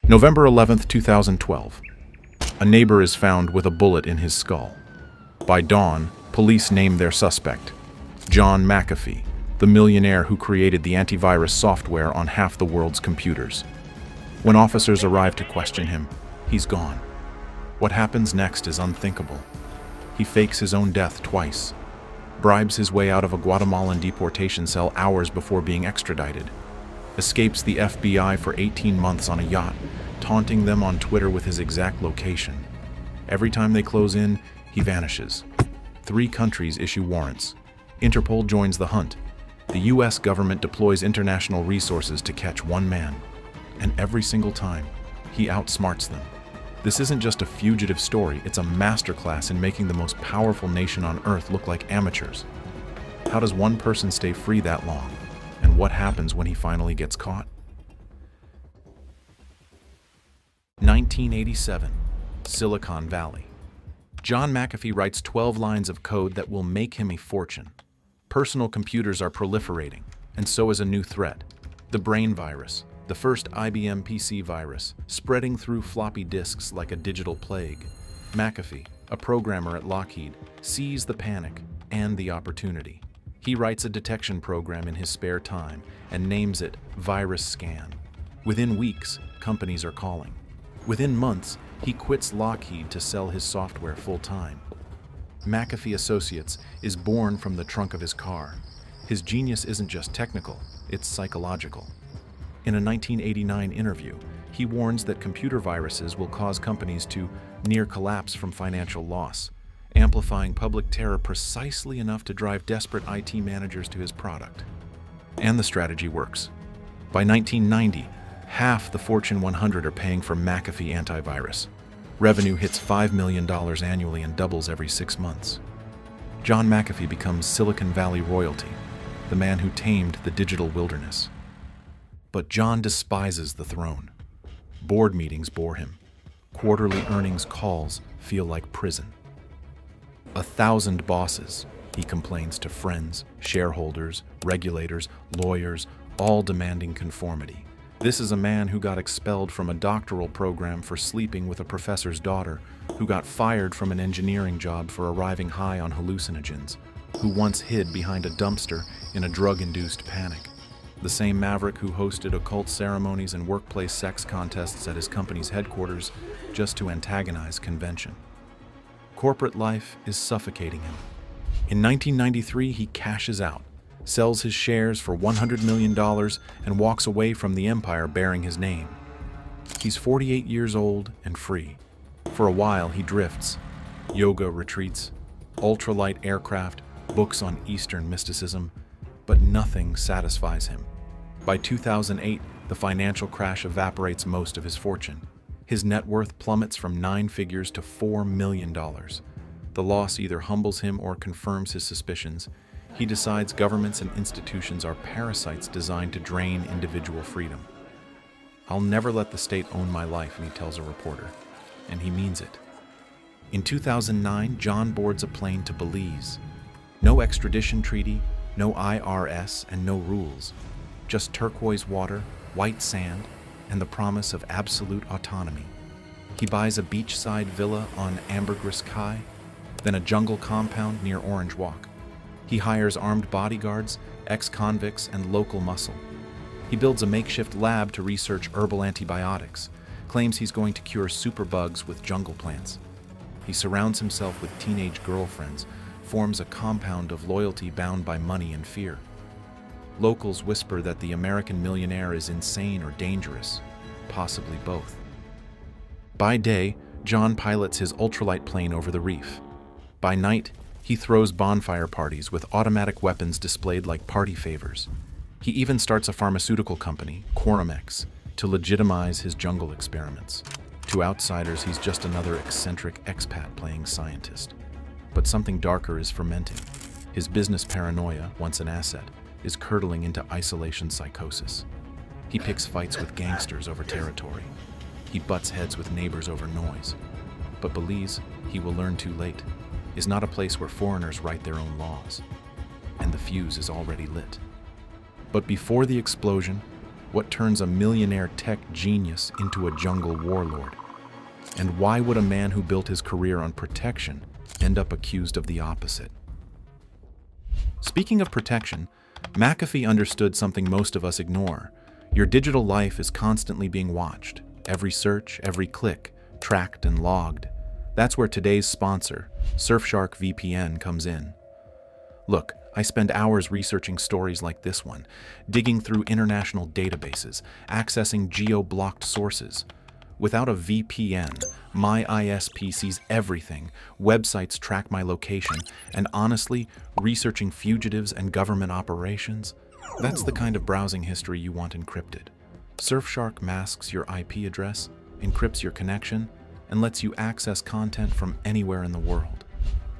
November 11th, 2012. A neighbor is found with a bullet in his skull. By dawn, police name their suspect, John McAfee, the millionaire who created the antivirus software on half the world's computers. When officers arrive to question him, he's gone. What happens next is unthinkable. He fakes his own death twice, bribes his way out of a Guatemalan deportation cell hours before being extradited, escapes the FBI for 18 months on a yacht, taunting them on Twitter with his exact location. Every time they close in, he vanishes. 3 countries issue warrants. Interpol joins the hunt. The US government deploys international resources to catch one man. And every single time, he outsmarts them. This isn't just a fugitive story, it's a masterclass in making the most powerful nation on Earth look like amateurs. How does one person stay free that long? And what happens when he finally gets caught? 1987, Silicon Valley. John McAfee writes 12 lines of code that will make him a fortune. Personal computers are proliferating, and so is a new threat, the brain virus, the first IBM PC virus, spreading through floppy disks like a digital plague. McAfee, a programmer at Lockheed, sees the panic and the opportunity. He writes a detection program in his spare time and names it Virus Scan. Within weeks, companies are calling. Within months, he quits Lockheed to sell his software full-time. McAfee Associates is born from the trunk of his car. His genius isn't just technical, it's psychological. In a 1989 interview, he warns that computer viruses will cause companies to near collapse from financial loss, amplifying public terror precisely enough to drive desperate IT managers to his product. And the strategy works. By 1990, half the Fortune 100 are paying for McAfee antivirus. Revenue hits $5 million annually and doubles every 6 months. John McAfee becomes Silicon Valley royalty, the man who tamed the digital wilderness. But John despises the throne. Board meetings bore him. Quarterly earnings calls feel like prison. 1,000 bosses, he complains to friends, shareholders, regulators, lawyers, all demanding conformity. This is a man who got expelled from a doctoral program for sleeping with a professor's daughter, who got fired from an engineering job for arriving high on hallucinogens, who once hid behind a dumpster in a drug-induced panic. The same maverick who hosted occult ceremonies and workplace sex contests at his company's headquarters just to antagonize convention. Corporate life is suffocating him. In 1993, he cashes out, sells his shares for $100 million, and walks away from the empire bearing his name. He's 48 years old and free. For a while, he drifts. Yoga retreats, ultralight aircraft, books on Eastern mysticism, but nothing satisfies him. By 2008, the financial crash evaporates most of his fortune. His net worth plummets from 9 figures to $4 million. The loss either humbles him or confirms his suspicions. He decides governments and institutions are parasites designed to drain individual freedom. "I'll never let the state own my life," he tells a reporter, and he means it. In 2009, John boards a plane to Belize. No extradition treaty, no IRS, and no rules. Just turquoise water, white sand, and the promise of absolute autonomy. He buys a beachside villa on Ambergris Caye, then a jungle compound near Orange Walk. He hires armed bodyguards, ex-convicts, and local muscle. He builds a makeshift lab to research herbal antibiotics, claims he's going to cure superbugs with jungle plants. He surrounds himself with teenage girlfriends, forms a compound of loyalty bound by money and fear. Locals whisper that the American millionaire is insane or dangerous, possibly both. By day, John pilots his ultralight plane over the reef. By night, he throws bonfire parties with automatic weapons displayed like party favors. He even starts a pharmaceutical company, Quorumex, to legitimize his jungle experiments. To outsiders, he's just another eccentric expat playing scientist. But something darker is fermenting. His business paranoia, once an asset, is curdling into isolation psychosis. He picks fights with gangsters over territory. He butts heads with neighbors over noise. But Belize, he will learn too late, is not a place where foreigners write their own laws. And the fuse is already lit. But before the explosion, What turns a millionaire tech genius into a jungle warlord? And why would a man who built his career on protection end up accused of the opposite? Speaking of protection, McAfee understood something most of us ignore. Your digital life is constantly being watched. Every search, every click, tracked and logged. That's where today's sponsor, Surfshark VPN, comes in. Look, I spend hours researching stories like this one, digging through international databases, accessing geo-blocked sources. Without a VPN, my ISP sees everything, websites track my location, and honestly, researching fugitives and government operations, that's the kind of browsing history you want encrypted. Surfshark masks your IP address, encrypts your connection, and lets you access content from anywhere in the world.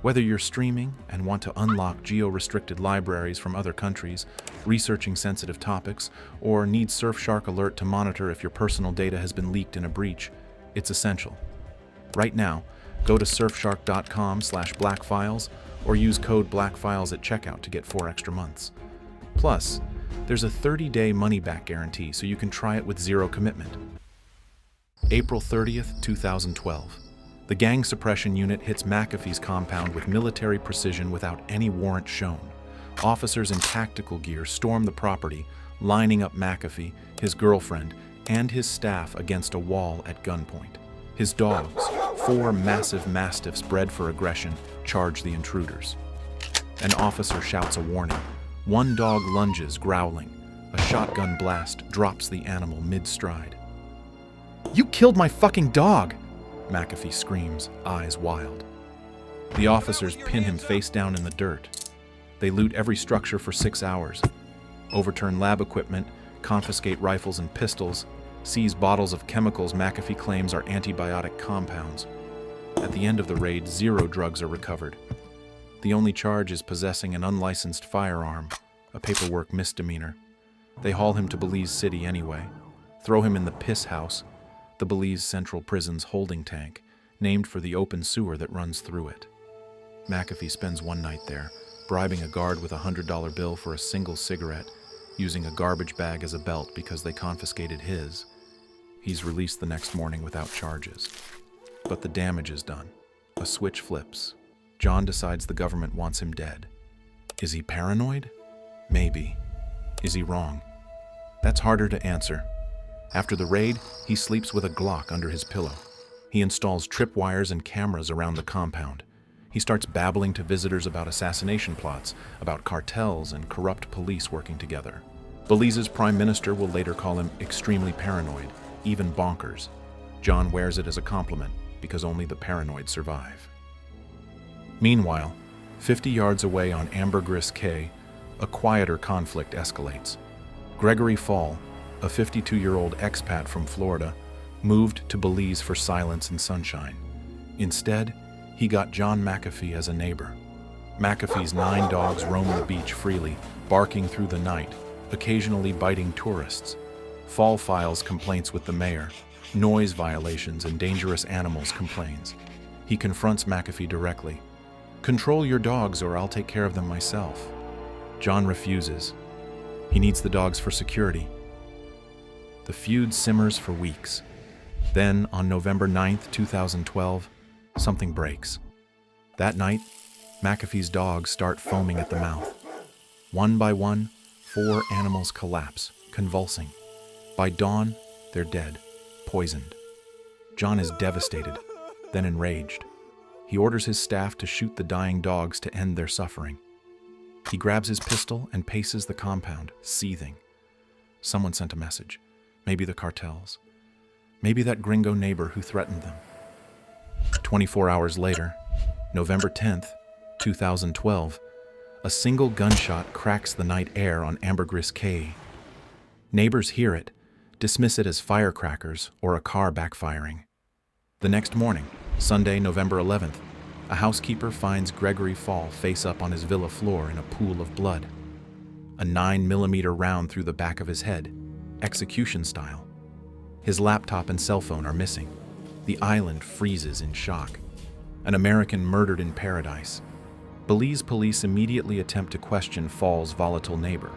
Whether you're streaming and want to unlock geo-restricted libraries from other countries, researching sensitive topics, or need Surfshark Alert to monitor if your personal data has been leaked in a breach, it's essential. Right now, go to surfshark.com/blackfiles or use code BLACKFILES at checkout to get 4 extra months. Plus, there's a 30-day money-back guarantee so you can try it with zero commitment. April 30th, 2012. The gang suppression unit hits McAfee's compound with military precision without any warrant shown. Officers in tactical gear storm the property, lining up McAfee, his girlfriend, and his staff against a wall at gunpoint. His dogs, 4 massive mastiffs bred for aggression, charge the intruders. An officer shouts a warning. One dog lunges, growling. A shotgun blast drops the animal mid-stride. "You killed my fucking dog!" McAfee screams, eyes wild. The officers pin him face down in the dirt. They loot every structure for 6 hours, overturn lab equipment, confiscate rifles and pistols, seize bottles of chemicals McAfee claims are antibiotic compounds. At the end of the raid, 0 drugs are recovered. The only charge is possessing an unlicensed firearm, a paperwork misdemeanor. They haul him to Belize City anyway, throw him in the piss house, the Belize Central Prison's holding tank, named for the open sewer that runs through it. McAfee spends one night there, bribing a guard with a $100 bill for a single cigarette, using a garbage bag as a belt because they confiscated his. He's released the next morning without charges. But the damage is done. A switch flips. John decides the government wants him dead. Is he paranoid? Maybe. Is he wrong? That's harder to answer. After the raid, he sleeps with a Glock under his pillow. He installs tripwires and cameras around the compound. He starts babbling to visitors about assassination plots, about cartels and corrupt police working together. Belize's prime minister will later call him extremely paranoid, even bonkers. John wears it as a compliment because only the paranoid survive. Meanwhile, 50 yards away on Ambergris Cay, a quieter conflict escalates. Gregory Fall, a 52-year-old expat from Florida, moved to Belize for silence and sunshine. Instead, he got John McAfee as a neighbor. McAfee's 9 dogs roam the beach freely, barking through the night, occasionally biting tourists. Fall files complaints with the mayor, noise violations and dangerous animals complains. He confronts McAfee directly. "Control your dogs or I'll take care of them myself." John refuses. He needs the dogs for security. The feud simmers for weeks. Then, on November 9th, 2012, something breaks. That night, McAfee's dogs start foaming at the mouth. One by one, 4 animals collapse, convulsing. By dawn, they're dead, poisoned. John is devastated, then enraged. He orders his staff to shoot the dying dogs to end their suffering. He grabs his pistol and paces the compound, seething. Someone sent a message. Maybe the cartels. Maybe that gringo neighbor who threatened them. 24 hours later, November 10th, 2012, a single gunshot cracks the night air on Ambergris Cay. Neighbors hear it, dismiss it as firecrackers or a car backfiring. The next morning, Sunday, November 11th, a housekeeper finds Gregory Fall face up on his villa floor in a pool of blood. A 9mm round through the back of his head, execution style. His laptop and cell phone are missing. The island freezes in shock. An American murdered in paradise. Belize police immediately attempt to question Fall's volatile neighbor.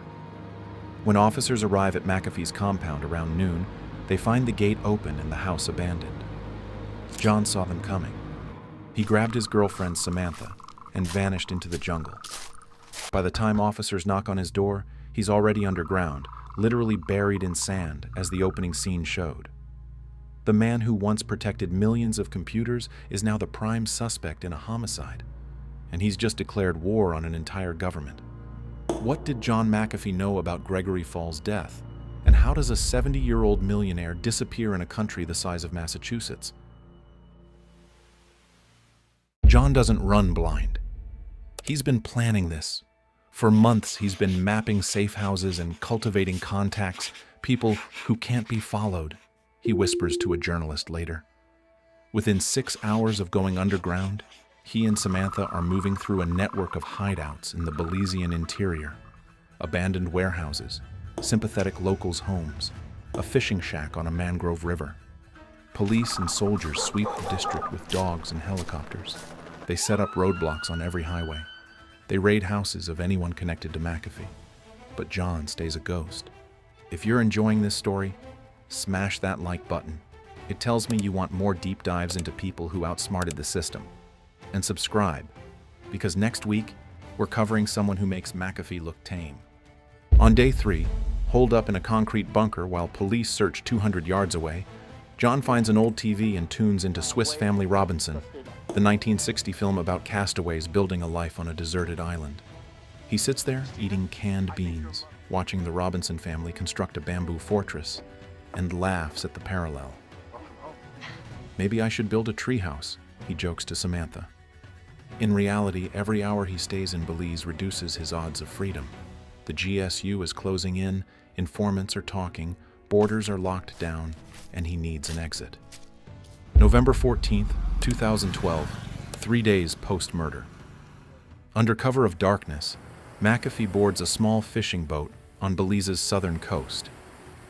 When officers arrive at McAfee's compound around noon, they find the gate open and the house abandoned. John saw them coming. He grabbed his girlfriend Samantha and vanished into the jungle. By the time officers knock on his door, he's already underground, literally buried in sand, as the opening scene showed. The man who once protected millions of computers is now the prime suspect in a homicide, and he's just declared war on an entire government. What did John McAfee know about Gregory Fall's death? And how does a 70-year-old millionaire disappear in a country the size of Massachusetts? John doesn't run blind. He's been planning this. For months, he's been mapping safe houses and cultivating contacts, people who can't be followed, he whispers to a journalist later. Within 6 hours of going underground, he and Samantha are moving through a network of hideouts in the Belizean interior, abandoned warehouses, sympathetic locals' homes, a fishing shack on a mangrove river. Police and soldiers sweep the district with dogs and helicopters. They set up roadblocks on every highway. They raid houses of anyone connected to McAfee. But John stays a ghost. If you're enjoying this story, smash that like button. It tells me you want more deep dives into people who outsmarted the system. And subscribe, because next week, we're covering someone who makes McAfee look tame. On day 3, holed up in a concrete bunker while police search 200 yards away, John finds an old TV and tunes into Swiss Family Robinson, the 1960 film about castaways building a life on a deserted island. He sits there eating canned beans, watching the Robinson family construct a bamboo fortress, and laughs at the parallel. Maybe I should build a treehouse, he jokes to Samantha. In reality, every hour he stays in Belize reduces his odds of freedom. The GSU is closing in, informants are talking, borders are locked down, and he needs an exit. November 14th, 2012, 3 days post-murder. Under cover of darkness, McAfee boards a small fishing boat on Belize's southern coast.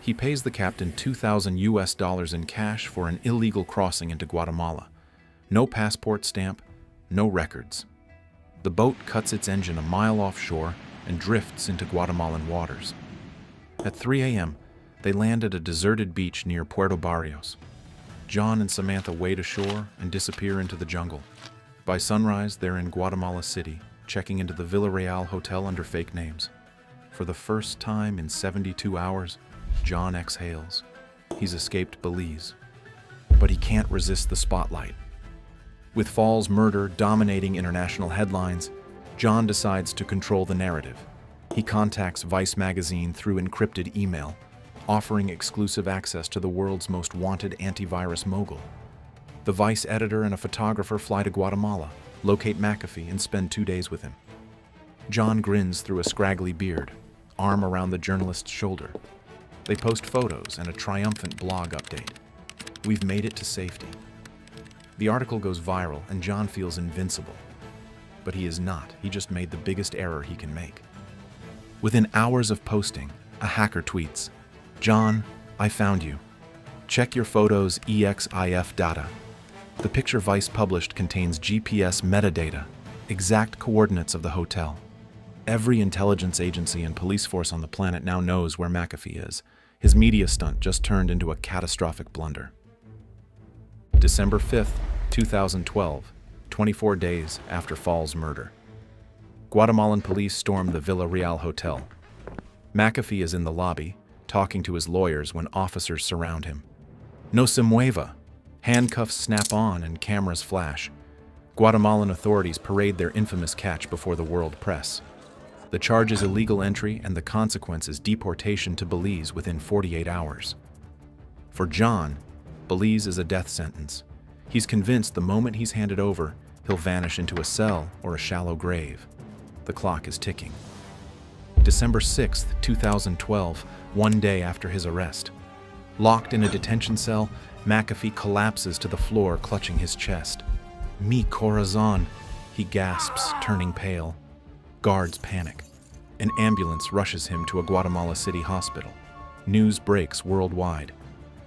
He pays the captain $2,000 in cash for an illegal crossing into Guatemala. No passport stamp, no records. The boat cuts its engine a mile offshore and drifts into Guatemalan waters. At 3 a.m., they land at a deserted beach near Puerto Barrios. John and Samantha wade ashore and disappear into the jungle. By sunrise, they're in Guatemala City, checking into the Villarreal Hotel under fake names. For the first time in 72 hours, John exhales. He's escaped Belize. But he can't resist the spotlight. With Fall's murder dominating international headlines, John decides to control the narrative. He contacts Vice magazine through encrypted email, offering exclusive access to the world's most wanted antivirus mogul. The Vice editor and a photographer fly to Guatemala, locate McAfee, and spend 2 days with him. John grins through a scraggly beard, arm around the journalist's shoulder. They post photos and a triumphant blog update. We've made it to safety. The article goes viral and John feels invincible. But he is not. He just made the biggest error he can make. Within hours of posting, a hacker tweets, "John, I found you. Check your photos' EXIF data." The picture Vice published contains GPS metadata, exact coordinates of the hotel. Every intelligence agency and police force on the planet now knows where McAfee is. His media stunt just turned into a catastrophic blunder. December 5th, 2012, 24 days after Fall's murder. Guatemalan police storm the Villarreal Hotel. McAfee is in the lobby, talking to his lawyers when officers surround him. No se mueva. Handcuffs snap on and cameras flash. Guatemalan authorities parade their infamous catch before the world press. The charge is illegal entry and the consequence is deportation to Belize within 48 hours. For John, Belize is a death sentence. He's convinced the moment he's handed over, he'll vanish into a cell or a shallow grave. The clock is ticking. December 6th, 2012, 1 day after his arrest. Locked in a detention cell, McAfee collapses to the floor, clutching his chest. "Mi corazón," he gasps, turning pale. Guards panic. An ambulance rushes him to a Guatemala City hospital. News breaks worldwide.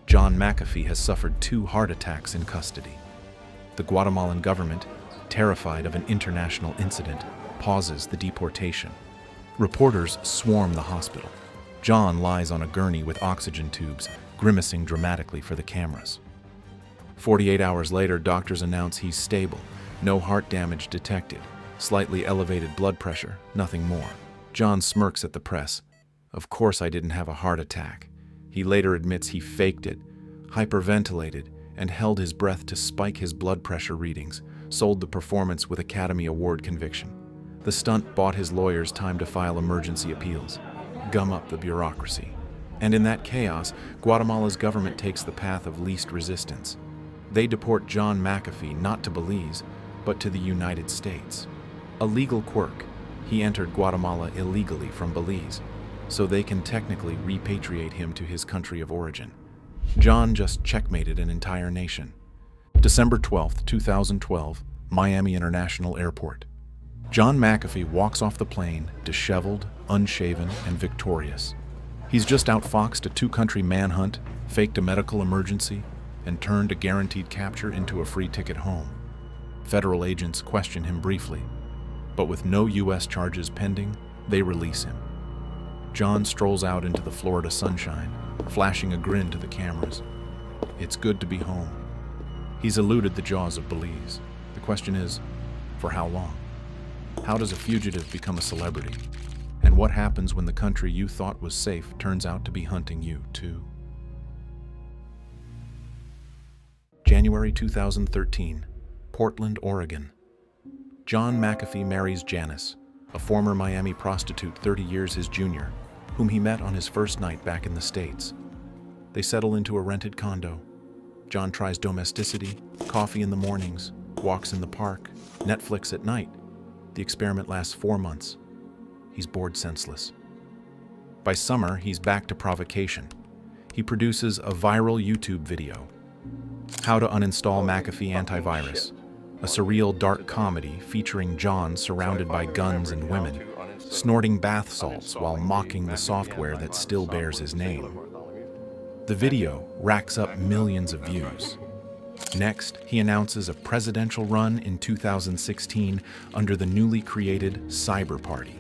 John McAfee has suffered 2 heart attacks in custody. The Guatemalan government, terrified of an international incident, pauses the deportation. Reporters swarm the hospital. John lies on a gurney with oxygen tubes, grimacing dramatically for the cameras. 48 hours later, doctors announce he's stable, no heart damage detected, slightly elevated blood pressure, nothing more. John smirks at the press. "Of course I didn't have a heart attack." He later admits he faked it, hyperventilated, and held his breath to spike his blood pressure readings, sold the performance with Academy Award conviction. The stunt bought his lawyers time to file emergency appeals, gum up the bureaucracy. And in that chaos, Guatemala's government takes the path of least resistance. They deport John McAfee not to Belize, but to the United States. A legal quirk. He entered Guatemala illegally from Belize, so they can technically repatriate him to his country of origin. John just checkmated an entire nation. December 12, 2012, Miami International Airport. John McAfee walks off the plane, disheveled, unshaven, and victorious. He's just outfoxed a two-country manhunt, faked a medical emergency, and turned a guaranteed capture into a free ticket home. Federal agents question him briefly, but with no U.S. charges pending, they release him. John strolls out into the Florida sunshine, flashing a grin to the cameras. It's good to be home. He's eluded the jaws of Belize. The question is, for how long? How does a fugitive become a celebrity? And what happens when the country you thought was safe turns out to be hunting you, too? January 2013, Portland, Oregon. John McAfee marries Janice, a former Miami prostitute 30 years his junior, whom he met on his first night back in the States. They settle into a rented condo. John tries domesticity, coffee in the mornings, walks in the park, Netflix at night. The experiment lasts 4 months. He's bored senseless. By summer, he's back to provocation. He produces a viral YouTube video, How to Uninstall McAfee Antivirus, a surreal dark comedy featuring John surrounded by guns and women, snorting bath salts while mocking the software that still bears his name. The video racks up millions of views. Next, he announces a presidential run in 2016 under the newly created Cyber Party.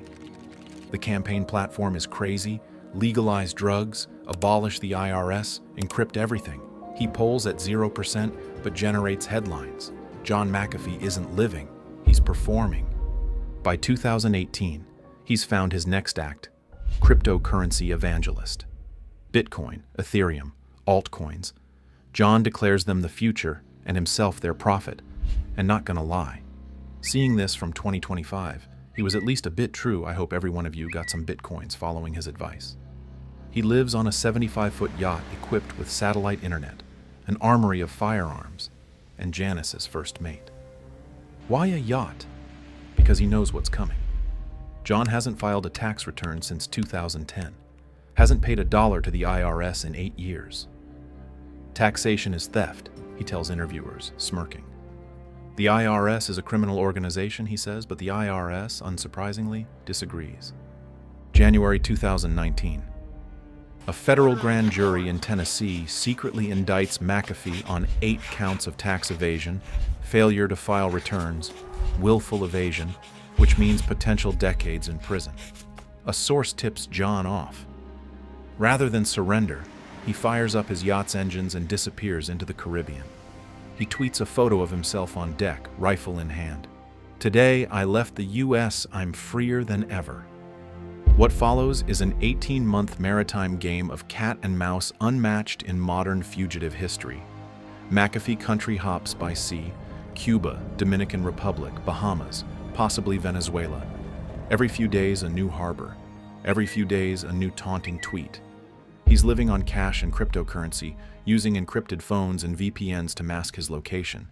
The campaign platform is crazy: legalize drugs, abolish the IRS, encrypt everything. He polls at 0% but generates headlines. John McAfee isn't living, he's performing. By 2018, he's found his next act: cryptocurrency evangelist. Bitcoin, Ethereum, altcoins. John declares them the future and himself their prophet. And not gonna lie, seeing this from 2025, he was at least a bit true. I hope every one of you got some Bitcoins following his advice. He lives on a 75-foot yacht equipped with satellite internet, an armory of firearms, and Janice's first mate. Why a yacht? Because he knows what's coming. John hasn't filed a tax return since 2010, hasn't paid $1 to the IRS in 8 years. Taxation is theft, he tells interviewers, smirking. The IRS is a criminal organization, he says, but the IRS, unsurprisingly, disagrees. January 2019. A federal grand jury in Tennessee secretly indicts McAfee on 8 counts of tax evasion, failure to file returns, willful evasion, which means potential decades in prison. A source tips John off. Rather than surrender, he fires up his yacht's engines and disappears into the Caribbean. He tweets a photo of himself on deck, rifle in hand. "Today, I left the U.S. I'm freer than ever." What follows is an 18-month maritime game of cat and mouse unmatched in modern fugitive history. McAfee country hops by sea: Cuba, Dominican Republic, Bahamas, possibly Venezuela. Every few days, a new harbor. Every few days, a new taunting tweet. He's living on cash and cryptocurrency, using encrypted phones and VPNs to mask his location.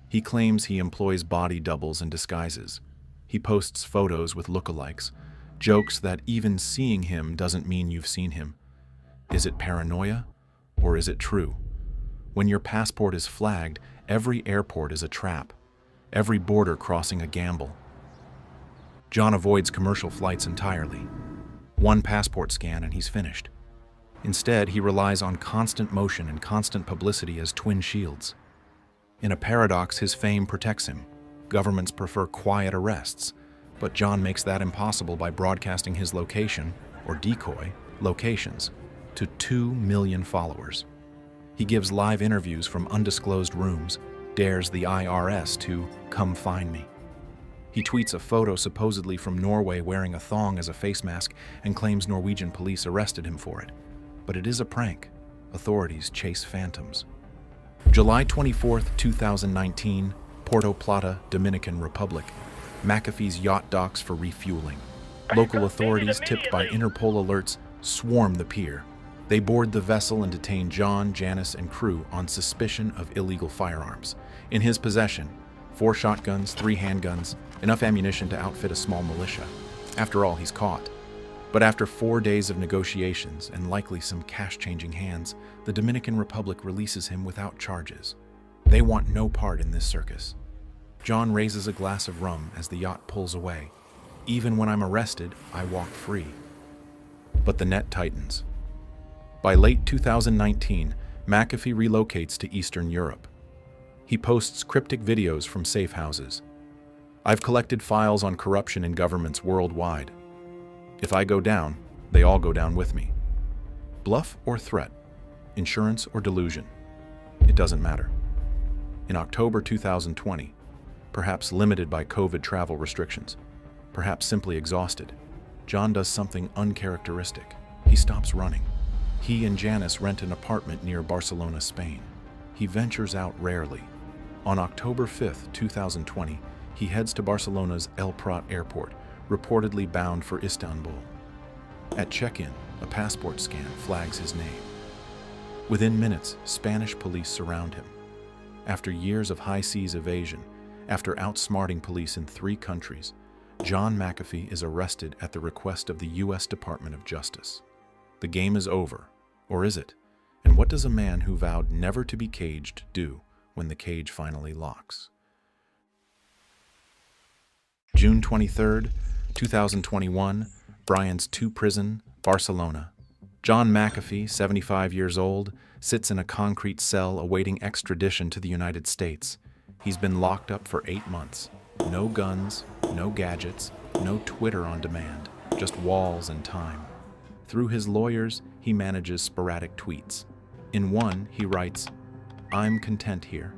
He claims he employs body doubles and disguises. He posts photos with lookalikes, jokes that even seeing him doesn't mean you've seen him. Is it paranoia, or is it true? When your passport is flagged, every airport is a trap, every border crossing a gamble. John avoids commercial flights entirely. One passport scan and he's finished. Instead, he relies on constant motion and constant publicity as twin shields. In a paradox, his fame protects him. Governments prefer quiet arrests, but John makes that impossible by broadcasting his location, or decoy, locations, to 2 million followers. He gives live interviews from undisclosed rooms, dares the IRS to come find me. He tweets a photo supposedly from Norway wearing a thong as a face mask and claims Norwegian police arrested him for it. But it is a prank. Authorities chase phantoms. July 24, 2019, Puerto Plata, Dominican Republic. McAfee's yacht docks for refueling. Local authorities, tipped by Interpol alerts, swarm the pier. They board the vessel and detain John, Janice, and crew on suspicion of illegal firearms. In his possession, 4 shotguns, 3 handguns, enough ammunition to outfit a small militia. After all, he's caught. But after 4 days of negotiations and likely some cash-changing hands, the Dominican Republic releases him without charges. They want no part in this circus. John raises a glass of rum as the yacht pulls away. Even when I'm arrested, I walk free. But the net tightens. By late 2019, McAfee relocates to Eastern Europe. He posts cryptic videos from safe houses. I've collected files on corruption in governments worldwide. If I go down, they all go down with me. Bluff or threat, insurance or delusion, it doesn't matter. In October 2020, perhaps limited by COVID travel restrictions, perhaps simply exhausted, John does something uncharacteristic. He stops running. He and Janice rent an apartment near Barcelona, Spain. He ventures out rarely. On October 5, 2020, he heads to Barcelona's El Prat airport, reportedly bound for Istanbul. At check-in, a passport scan flags his name. Within minutes, Spanish police surround him. After years of high seas evasion, after outsmarting police in 3 countries, John McAfee is arrested at the request of the U.S. Department of Justice. The game is over, or is it? And what does a man who vowed never to be caged do when the cage finally locks? June 23, 2021, Brian's 2 prison, Barcelona. John McAfee, 75 years old, sits in a concrete cell awaiting extradition to the United States. He's been locked up for 8 months. No guns, no gadgets, no Twitter on demand, just walls and time. Through his lawyers, he manages sporadic tweets. In one, he writes, "I'm content here.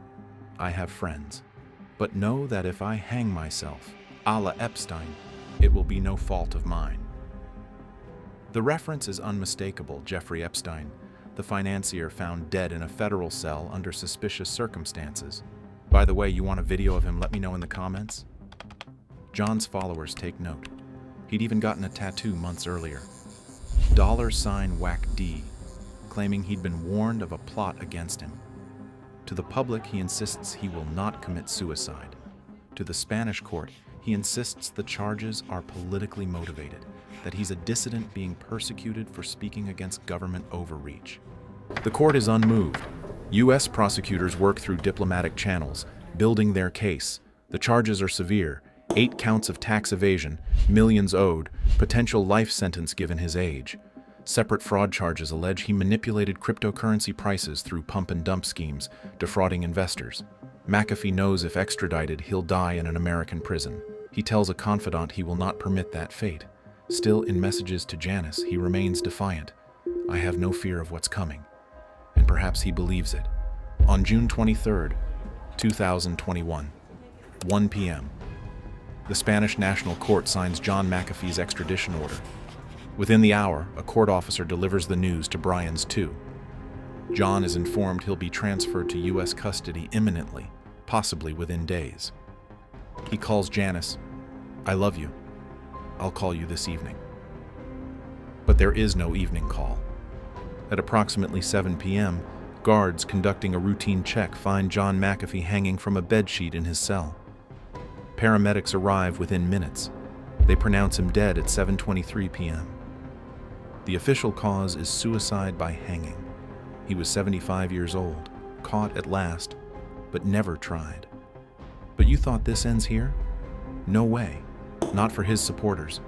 I have friends. But know that if I hang myself, a la Epstein, it will be no fault of mine." The reference is unmistakable. Jeffrey Epstein, the financier found dead in a federal cell under suspicious circumstances. By the way, you want a video of him? Let me know in the comments. John's followers take note. He'd even gotten a tattoo months earlier. $WACD, claiming he'd been warned of a plot against him. To the public, he insists he will not commit suicide. To the Spanish court, he insists the charges are politically motivated, that he's a dissident being persecuted for speaking against government overreach. The court is unmoved. U.S. prosecutors work through diplomatic channels, building their case. The charges are severe: 8 counts of tax evasion, millions owed, potential life sentence given his age. Separate fraud charges allege he manipulated cryptocurrency prices through pump and dump schemes, defrauding investors. McAfee knows if extradited, he'll die in an American prison. He tells a confidant he will not permit that fate. Still, in messages to Janice, he remains defiant. "I have no fear of what's coming." And perhaps he believes it. On June 23, 2021, 1 p.m., the Spanish National Court signs John McAfee's extradition order. Within the hour, a court officer delivers the news to Brian's 2. John is informed he'll be transferred to U.S. custody imminently, possibly within days. He calls Janice, "I love you. I'll call you this evening." But there is no evening call. At approximately 7 p.m., guards conducting a routine check find John McAfee hanging from a bedsheet in his cell. Paramedics arrive within minutes. They pronounce him dead at 7:23 p.m. The official cause is suicide by hanging. He was 75 years old, caught at last, but never tried. But you thought this ends here? No way. Not for his supporters.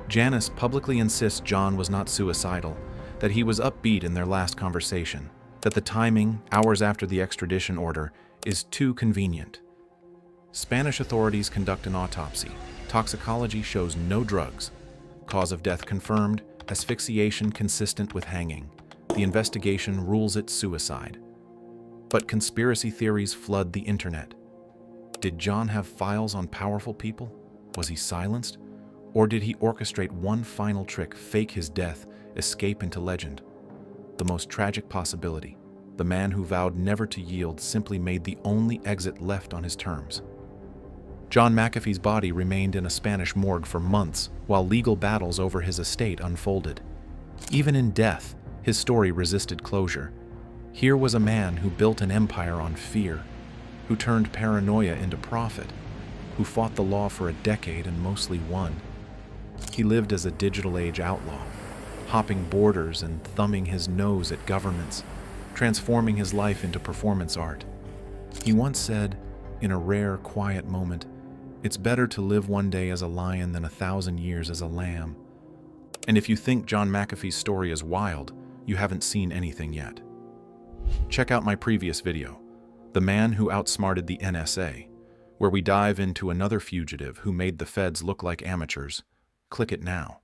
Janice publicly insists John was not suicidal, that he was upbeat in their last conversation, that the timing, hours after the extradition order, is too convenient. Spanish authorities conduct an autopsy. Toxicology shows no drugs. Cause of death confirmed: asphyxiation consistent with hanging. The investigation rules it suicide. But conspiracy theories flood the internet. Did John have files on powerful people? Was he silenced? Or did he orchestrate one final trick, fake his death, escape into legend? The most tragic possibility. The man who vowed never to yield simply made the only exit left on his terms. John McAfee's body remained in a Spanish morgue for months while legal battles over his estate unfolded. Even in death, his story resisted closure. Here was a man who built an empire on fear, who turned paranoia into profit, who fought the law for a decade and mostly won. He lived as a digital age outlaw, hopping borders and thumbing his nose at governments, transforming his life into performance art. He once said, in a rare, quiet moment, "It's better to live one day as a lion than 1,000 years as a lamb." And if you think John McAfee's story is wild, you haven't seen anything yet. Check out my previous video, The Man Who Outsmarted the NSA, where we dive into another fugitive who made the feds look like amateurs. Click it now.